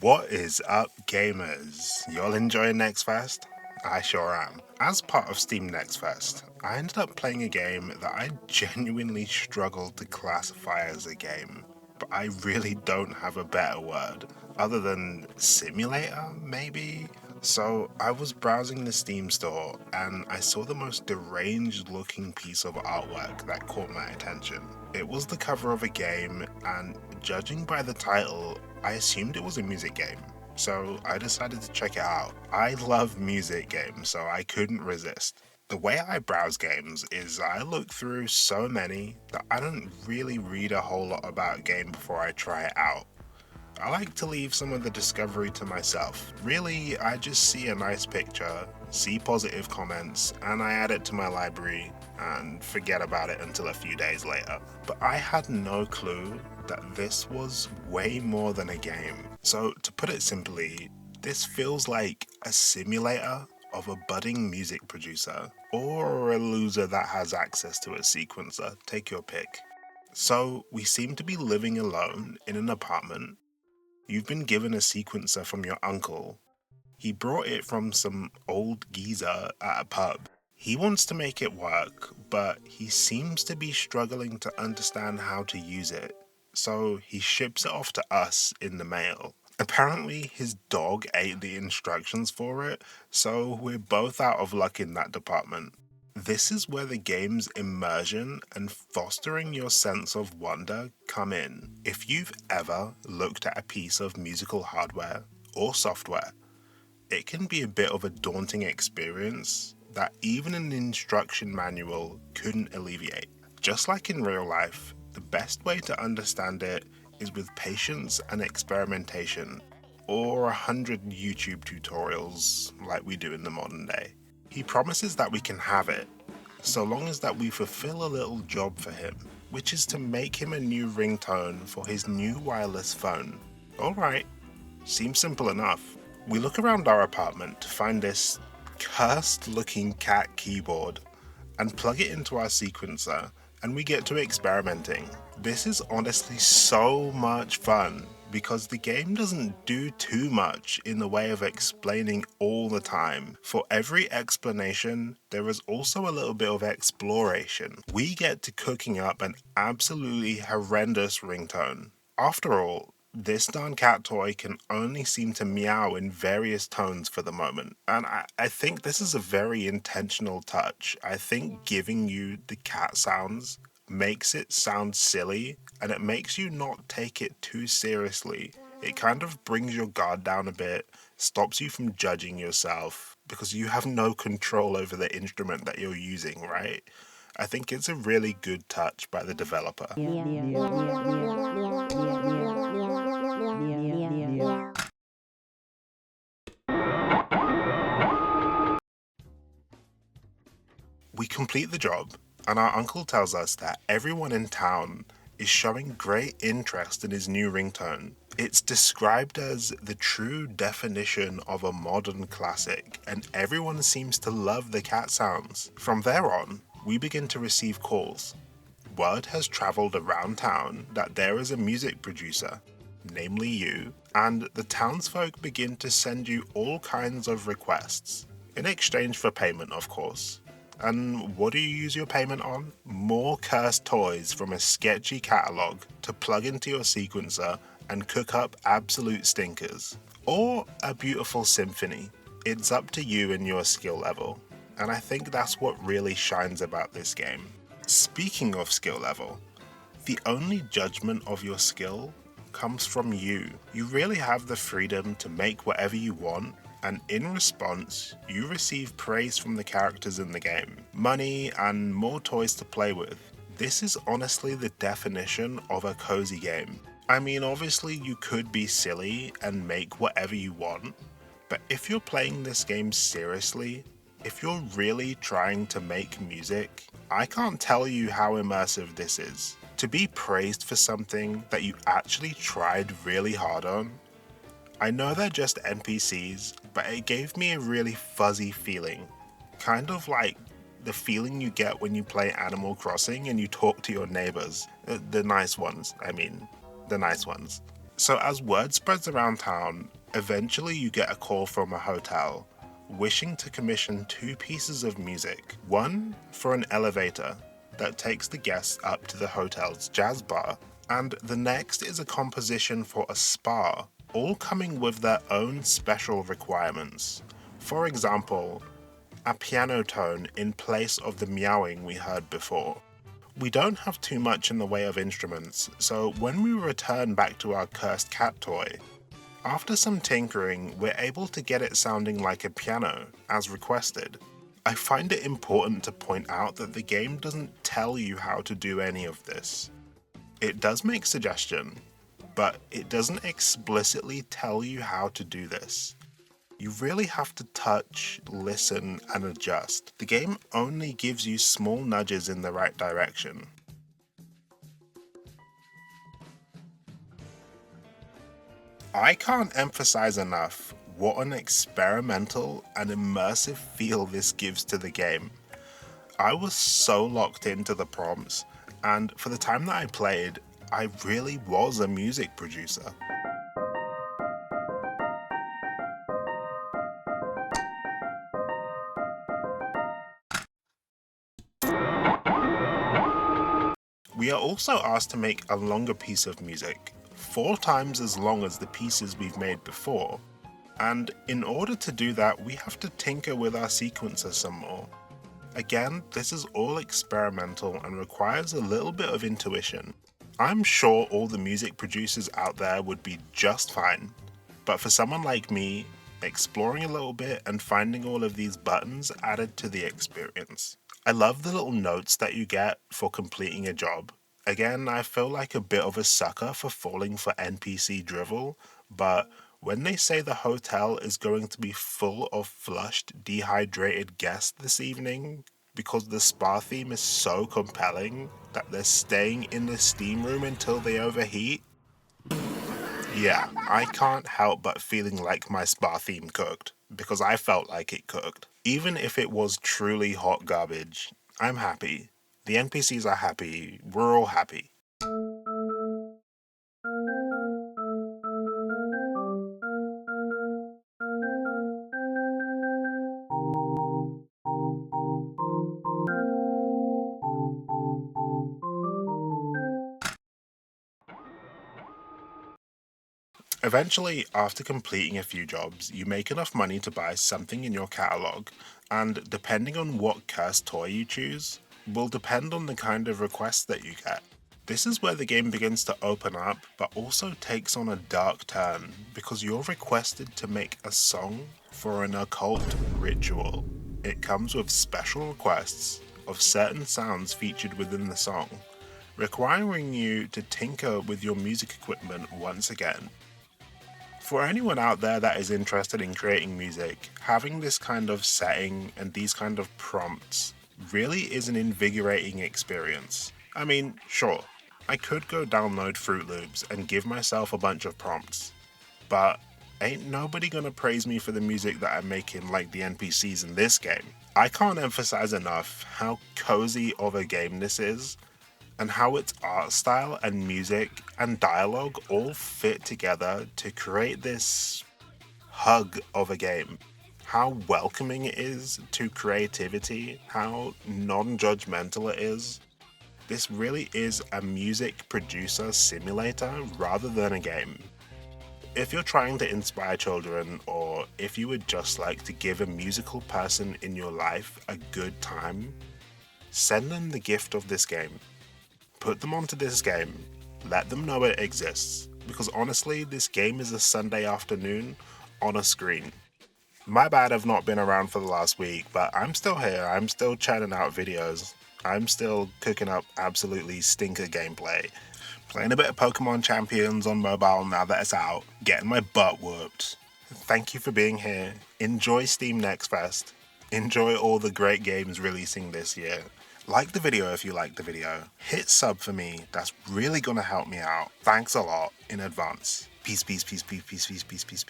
What is up, gamers? Y'all enjoying Next Fest? I sure am. As part of Steam Next Fest, I ended up playing a game that I genuinely struggled to classify as a game, but I really don't have a better word, other than simulator, maybe? So I was browsing the Steam store and I saw the most deranged looking piece of artwork that caught my attention. It was the cover of a game, and judging by the title, I assumed it was a music game. So I decided to check it out. I love music games, so I couldn't resist. The way I browse games is I look through so many that I don't really read a whole lot about a game before I try it out. I like to leave some of the discovery to myself. Really, I just see a nice picture, see positive comments, and I add it to my library and forget about it until a few days later. But I had no clue that this was way more than a game. So, to put it simply, this feels like a simulator of a budding music producer, or a loser that has access to a sequencer, take your pick. So, we seem to be living alone in an apartment. You've been given a sequencer from your uncle. He brought it from some old geezer at a pub. He wants to make it work, but he seems to be struggling to understand how to use it, so he ships it off to us in the mail. Apparently, his dog ate the instructions for it, so we're both out of luck in that department. This is where the game's immersion and fostering your sense of wonder come in. If you've ever looked at a piece of musical hardware or software, it can be a bit of a daunting experience that even an instruction manual couldn't alleviate. Just like in real life, the best way to understand it is with patience and experimentation, or 100 YouTube tutorials like we do in the modern day. He promises that we can have it, so long as that we fulfill a little job for him, which is to make him a new ringtone for his new wireless phone. Alright, seems simple enough. We look around our apartment to find this cursed looking cat keyboard and plug it into our sequencer, and we get to experimenting. This is honestly so much fun because the game doesn't do too much in the way of explaining all the time. For every explanation, there is also a little bit of exploration. We get to cooking up an absolutely horrendous ringtone. After all, this darn cat toy can only seem to meow in various tones for the moment. And I think this is a very intentional touch. I think giving you the cat sounds makes it sound silly, and it makes you not take it too seriously. It kind of brings your guard down a bit, stops you from judging yourself, because you have no control over the instrument that you're using, right? I think it's a really good touch by the developer. We complete the job, and our uncle tells us that everyone in town is showing great interest in his new ringtone. It's described as the true definition of a modern classic, and everyone seems to love the cat sounds. From there on, we begin to receive calls. Word has travelled around town that there is a music producer, namely you, and the townsfolk begin to send you all kinds of requests, in exchange for payment, of course. And what do you use your payment on? More cursed toys from a sketchy catalogue to plug into your sequencer and cook up absolute stinkers. Or a beautiful symphony. It's up to you and your skill level. And I think that's what really shines about this game. Speaking of skill level, the only judgment of your skill comes from you. You really have the freedom to make whatever you want, and in response, you receive praise from the characters in the game, money, and more toys to play with. This is honestly the definition of a cozy game. I mean, obviously you could be silly and make whatever you want, but if you're playing this game seriously, if you're really trying to make music, I can't tell you how immersive this is. To be praised for something that you actually tried really hard on, I know they're just NPCs, but it gave me a really fuzzy feeling. Kind of like the feeling you get when you play Animal Crossing and you talk to your neighbors. The nice ones, I mean. The nice ones. So as word spreads around town, eventually you get a call from a hotel wishing to commission 2 pieces of music. One for an elevator that takes the guests up to the hotel's jazz bar, and the next is a composition for a spa, all coming with their own special requirements. For example, a piano tone in place of the meowing we heard before. We don't have too much in the way of instruments, so when we return back to our cursed cat toy, after some tinkering, we're able to get it sounding like a piano, as requested. I find it important to point out that the game doesn't tell you how to do any of this. It does make suggestion, but it doesn't explicitly tell you how to do this. You really have to touch, listen, and adjust. The game only gives you small nudges in the right direction. I can't emphasize enough what an experimental and immersive feel this gives to the game. I was so locked into the prompts, and for the time that I played, I really was a music producer. We are also asked to make a longer piece of music, 4 times as long as the pieces we've made before, and in order to do that we have to tinker with our sequencer some more. Again, this is all experimental and requires a little bit of intuition. I'm sure all the music producers out there would be just fine, but for someone like me, exploring a little bit and finding all of these buttons added to the experience. I love the little notes that you get for completing a job. Again, I feel like a bit of a sucker for falling for NPC drivel, but when they say the hotel is going to be full of flushed, dehydrated guests this evening, because the spa theme is so compelling that they're staying in the steam room until they overheat, yeah, I can't help but feeling like my spa theme cooked, because I felt like it cooked. Even if it was truly hot garbage, I'm happy. The NPCs are happy, we're all happy. Eventually, after completing a few jobs, you make enough money to buy something in your catalogue, and depending on what cursed toy you choose, will depend on the kind of requests that you get. This is where the game begins to open up, but also takes on a dark turn, because you're requested to make a song for an occult ritual. It comes with special requests of certain sounds featured within the song, requiring you to tinker with your music equipment once again. For anyone out there that is interested in creating music, having this kind of setting and these kind of prompts really is an invigorating experience. I mean, sure, I could go download Fruit Loops and give myself a bunch of prompts, but ain't nobody gonna praise me for the music that I'm making like the NPCs in this game. I can't emphasize enough how cozy of a game this is, and how its art style and music and dialogue all fit together to create this hug of a game. How welcoming it is to creativity, how non-judgmental it is. This really is a music producer simulator rather than a game. If you're trying to inspire children, or if you would just like to give a musical person in your life a good time, send them the gift of this game. Put them onto this game, let them know it exists, because honestly, this game is a Sunday afternoon on a screen. My bad I've not been around for the last week, but I'm still here, I'm still churning out videos, I'm still cooking up absolutely stinker gameplay, playing a bit of Pokemon Champions on mobile now that it's out, getting my butt whooped. Thank you for being here, enjoy Steam Next Fest, enjoy all the great games releasing this year. Like the video if you like the video. Hit sub for me, that's really gonna help me out. Thanks a lot in advance. Peace, peace, peace, peace, peace, peace, peace, peace, peace.